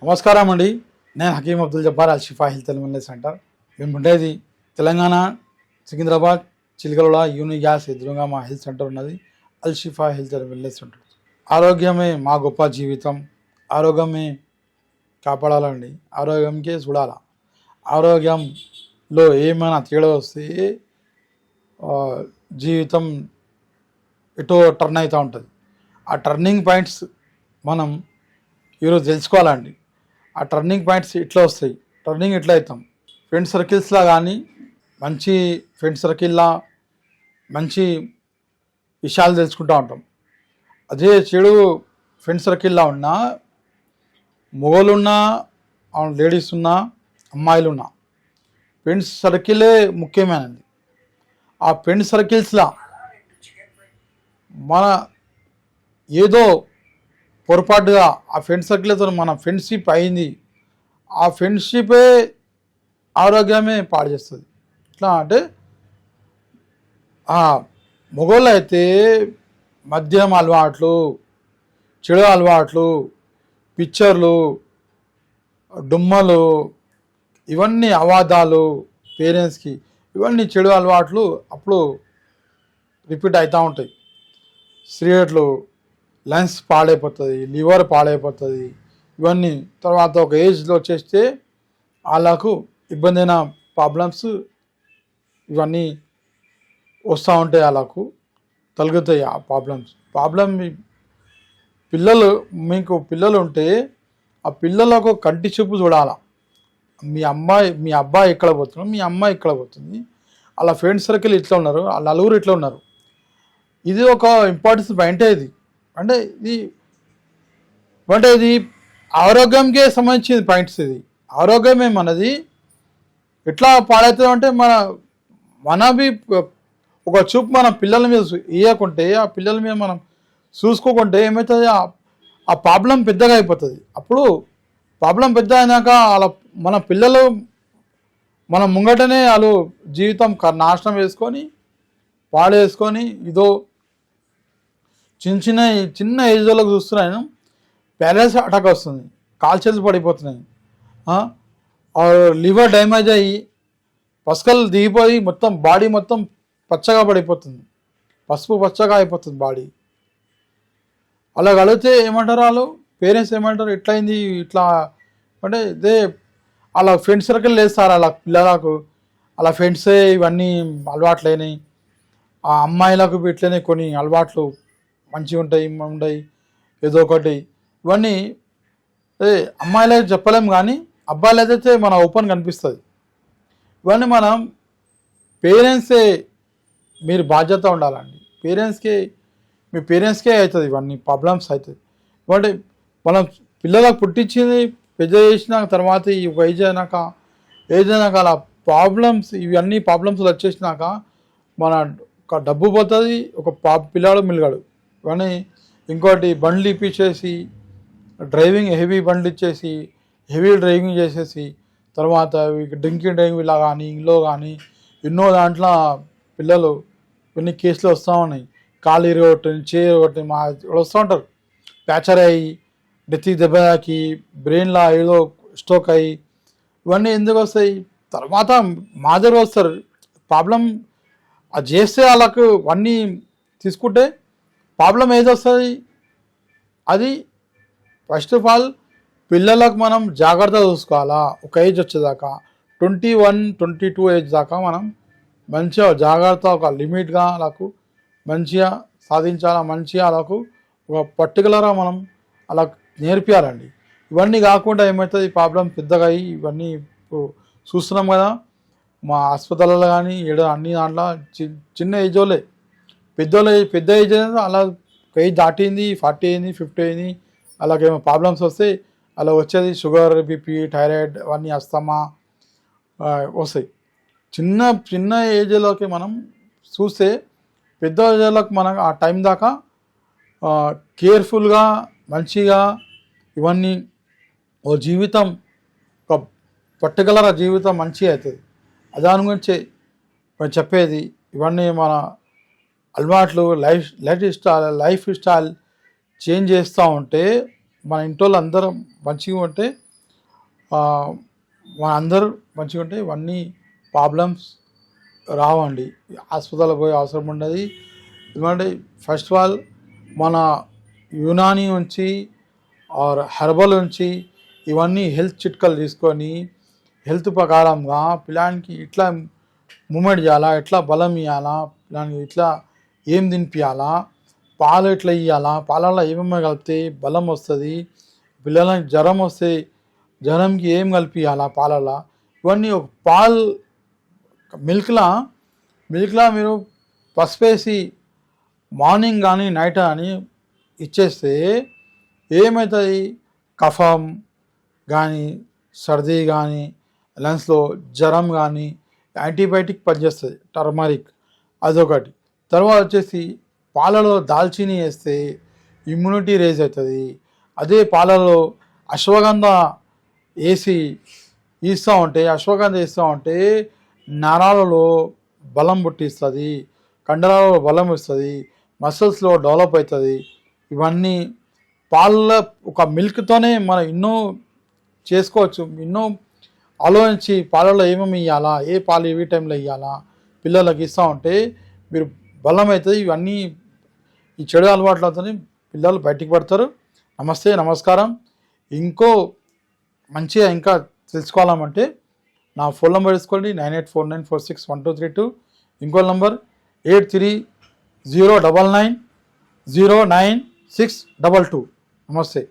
నమస్కారం అండి. నేను హకీం అబ్దుల్ జబ్బార్ అల్ షిఫా హెల్త్ అండ్ వెల్నెస్ సెంటర్. మేము ఉండేది తెలంగాణ సికింద్రాబాద్ చిలకలూడ యూనిక్ గ్యాస్ ఎదురుగా మా హెల్త్ సెంటర్ ఉన్నది. అల్ షిఫా హెల్త్ అండ్ వెల్నెస్ సెంటర్. ఆరోగ్యమే మా గొప్ప జీవితం. ఆరోగ్యమే కాపాడాలండి. ఆరోగ్యంకే చూడాలా. ఆరోగ్యంలో ఏమైనా తేడా వస్తే జీవితం ఎటో టర్న్ అవుతూ ఉంటుంది. ఆ టర్నింగ్ పాయింట్స్ మనం ఈరోజు తెలుసుకోవాలండి. ఆ టర్నింగ్ పాయింట్స్ ఇట్లా వస్తాయి. టర్నింగ్ ఎట్లా అవుతాం? ఫ్రెండ్ సర్కిల్స్లా కానీ మంచి ఫ్రెండ్ సర్కిల్లా మంచి విషయాలు తెలుసుకుంటూ ఉంటాం. అదే చెడు ఫ్రెండ్ సర్కిల్లా ఉన్నా మొగలున్నా లేడీస్ ఉన్నా అమ్మాయిలు ఉన్నా ఫ్రెండ్స్ సర్కిలే ముఖ్యమైనది. ఆ ఫ్రెండ్ సర్కిల్స్లా మన ఏదో పొరపాటుగా ఆ ఫ్రెండ్ సర్కిల్తో మన ఫ్రెండ్షిప్ అయింది. ఆ ఫ్రెండ్షిపే ఆరోగ్యమే పాడు చేస్తుంది. ఎట్లా అంటే మొగోళ్ళు అయితే మద్యం అలవాట్లు, చెడు అలవాట్లు, పిక్చర్లు, డుమ్మలు, ఇవన్నీ అవాదాలు, పేరెంట్స్కి ఇవన్నీ చెడు అలవాట్లు అప్పుడు రిపీట్ అవుతూ ఉంటాయి. సిగరెట్లు, లంగ్స్ పాడైపోతుంది, లివర్ పాడైపోతుంది. ఇవన్నీ తర్వాత ఒక ఏజ్లో వచ్చేస్తే వాళ్ళకు ఇబ్బంది అయిన ప్రాబ్లమ్స్ ఇవన్నీ వస్తూ ఉంటాయి. వాళ్ళకు తొలగుతాయి ఆ ప్రాబ్లం. మీకు పిల్లలు ఉంటే ఆ పిల్లలకు కంటి చూపు చూడాలా. మీ అబ్బాయి ఇక్కడ పోతున్నాడు, మీ అమ్మాయి ఇక్కడ పోతుంది, వాళ్ళ ఫ్రెండ్ సర్కిల్ ఇట్లా ఉన్నారు, వాళ్ళ నలుగురు ఇట్లా ఉన్నారు. ఇది ఒక ఇంపార్టెన్స్ పాయింటే. ఇది ఇది ఆరోగ్యంకే సంబంధించిన పాయింట్స్. ఇది ఆరోగ్యమే మనది. ఎట్లా పాడవుతుంది అంటే మనవి ఒక చూపు మన పిల్లల మీద ఇవ్వకుంటే, ఆ పిల్లల మీద మనం చూసుకోకుంటే ఏమవుతుంది, ఆ ప్రాబ్లం పెద్దగా అయిపోతుంది. అప్పుడు ప్రాబ్లం పెద్ద అయినాక మన పిల్లలు మన ముంగటనే వాళ్ళు జీవితం నాశనం వేసుకొని పాడేసుకొని ఇదో చిన్న ఏజ్లోకి చూస్తున్నాను ప్యారలైసిస్ అటాక్ వస్తుంది, కాల్చేతులు పడిపోతున్నాయి, లివర్ డ్యామేజ్ అయ్యి పసకలు దిగిపోయి మొత్తం బాడీ మొత్తం పచ్చగా పడిపోతుంది, పసుపు పచ్చగా అయిపోతుంది బాడీ. అలా అడిగితే ఏమంటారు వాళ్ళు పేరెంట్స్ ఏమంటారు, ఎట్లయింది ఇట్లా అంటే ఇదే అలా ఫ్రెండ్ సర్కిల్ వేస్తారు అలా పిల్లలకు. అలా ఫ్రెండ్సే ఇవన్నీ అలవాట్లైనాయి. ఆ అమ్మాయిలకు ఇట్లనే కొన్ని అలవాట్లు మంచిగా ఉంటాయి ఏదో ఒకటి. ఇవన్నీ అమ్మాయిలైతే చెప్పలేము, కానీ అబ్బాయిలు అయితే మన ఓపెన్ కనిపిస్తుంది. ఇవన్నీ మనం పేరెంట్సే మీరు బాధ్యత ఉండాలండి. మీ పేరెంట్స్కే అవుతుంది ఇవన్నీ ప్రాబ్లమ్స్ అవుతుంది. ఇవ్వండి మనం పిల్లలకు పుట్టించింది పెద్ద చేసిన తర్వాత ఈ ఏజ్ అయినాక అలా ఇవన్నీ ప్రాబ్లమ్స్ వచ్చేసినాక మన ఒక డబ్బు పోతుంది, ఒక పిల్లాడు మిలగాడు. కానీ ఇంకోటి బండ్లు ఇప్పించేసి హెవీ బండ్లు ఇచ్చేసి హెవీ డ్రైవింగ్ చేసేసి తర్వాత డ్రింకింగ్ డ్రైవింగ్ ఇలా కానీ ఇంట్లో కానీ ఎన్నో దాంట్లో పిల్లలు కొన్ని కేసులు వస్తూ ఉన్నాయి. కాలు ఇరగొట్టని చేయగొట్టని వస్తూ ఉంటారు. ప్యాచర్ అయ్యి డెత్కి దెబ్బ తాకి బ్రెయిన్లో ఏదో స్ట్రోక్ అయ్యి ఇవన్నీ ఎందుకు వస్తాయి? తర్వాత మా దగ్గర వస్తారు. ప్రాబ్లం అది చేస్తే వాళ్ళకు అన్నీ తీసుకుంటే ప్రాబ్లం ఏది వస్తుంది? అది ఫస్ట్ ఆఫ్ ఆల్ పిల్లలకు మనం జాగ్రత్తగా చూసుకోవాలా. ఒక ఏజ్ వచ్చేదాకా 21, 22 ఏజ్ దాకా మనం మంచిగా జాగ్రత్త ఒక లిమిట్గా వాళ్ళకు మంచిగా సాధించాలా. మంచిగా వాళ్ళకు ఒక పర్టికులర్గా మనం అలా నేర్పియాలండి. ఇవన్నీ కాకుండా ఏమవుతుంది, ప్రాబ్లం పెద్దగా అయ్యి ఇవన్నీ చూస్తున్నాం కదా మా హాస్పిటల్లో కానీ అన్ని దాంట్లో చిన్న ఏజ్ వాళ్ళే పెద్ద ఏజ్ అలా ఏజ్ దాటింది 40 అయింది 50 అయింది అలాగేమో ప్రాబ్లమ్స్ వస్తే అలా వచ్చేది షుగర్, బీపీ, థైరాయిడ్ అవన్నీ అస్తమా వస్తాయి. చిన్న ఏజ్లోకి మనం చూస్తే పెద్ద ఏజ్లోకి మనం ఆ టైం దాకా కేర్ఫుల్గా మంచిగా ఇవన్నీ ఓ జీవితం ఒక పర్టికులర్ జీవితం మంచిగా అవుతుంది. దాని గురించి చెప్పేది. ఇవన్నీ మన అలవాట్లు లైఫ్ స్టైల్ చేంజ్ చేస్తూ ఉంటే మన ఇంట్లో అందరం మంచిగా ఉంటే మన అందరూ మంచిగా ఉంటే ఇవన్నీ ప్రాబ్లమ్స్ రావండి. హాస్పిటల్ పోయే అవసరం ఉండదు. ఎందుకంటే ఫస్ట్ ఆఫ్ ఆల్ మన యునాని నుంచి ఆర్ హెర్బల్ నుంచి ఇవన్నీ హెల్త్ చిట్కాలు తీసుకొని హెల్త్ ప్రకారంగా పిల్లానికి ఇట్లా మూమెంట్ చేయాలా, ఎట్లా బలం ఇవ్వాలా, పిల్లానికి ఇట్లా ఏం తినిపించాలా, పాలు ఎట్లా ఇవ్వాలా, పాలల్లో ఏమేమి కలిపితే బలం వస్తుంది, పిల్లలకి జ్వరం వస్తే జ్వరంకి ఏం కలిపియాలా పాలల్లో, ఇవన్నీ ఒక పాలు మిల్క్లా మీరు పసుపేసి మార్నింగ్ కానీ నైట్ కానీ ఇచ్చేస్తే ఏమవుతుంది, కఫం కానీ సర్ది కానీ లంగ్స్లో జ్వరం కానీ యాంటీబయాటిక్ పనిచేస్తుంది టర్మరిక్, అదొకటి. తర్వాత వచ్చేసి పాలలో దాల్చిని వేస్తే ఇమ్యూనిటీ రేజ్ అవుతుంది. అదే పాలలో అశ్వగంధ వేసి అశ్వగంధ వేస్తూ ఉంటే నరాలలో బలం పుట్టిస్తుంది, కండరాలలో బలం ఇస్తుంది, మసిల్స్లో డెవలప్ అవుతుంది. ఇవన్నీ పాల ఒక మిల్క్తోనే మనం ఎన్నో చేసుకోవచ్చు. ఎన్నో ఆలోచించి పాలలో ఏమేమి ఇవ్వాలా, ఏ పాలు ఏ టైంలో ఇవ్వాలా పిల్లలకి ఇస్తూ ఉంటే మీరు బలం అవుతుంది. ఇవన్నీ ఈ చెడు అలవాట్లతో పిల్లలు బయటికి పడతారు. నమస్తే, నమస్కారం. ఇంకో మంచిగా ఇంకా తెలుసుకోవాలంటే నా ఫోన్ నెంబర్ తీసుకోండి, 9849461232. ఇంకో నంబర్ 8309909622. నమస్తే.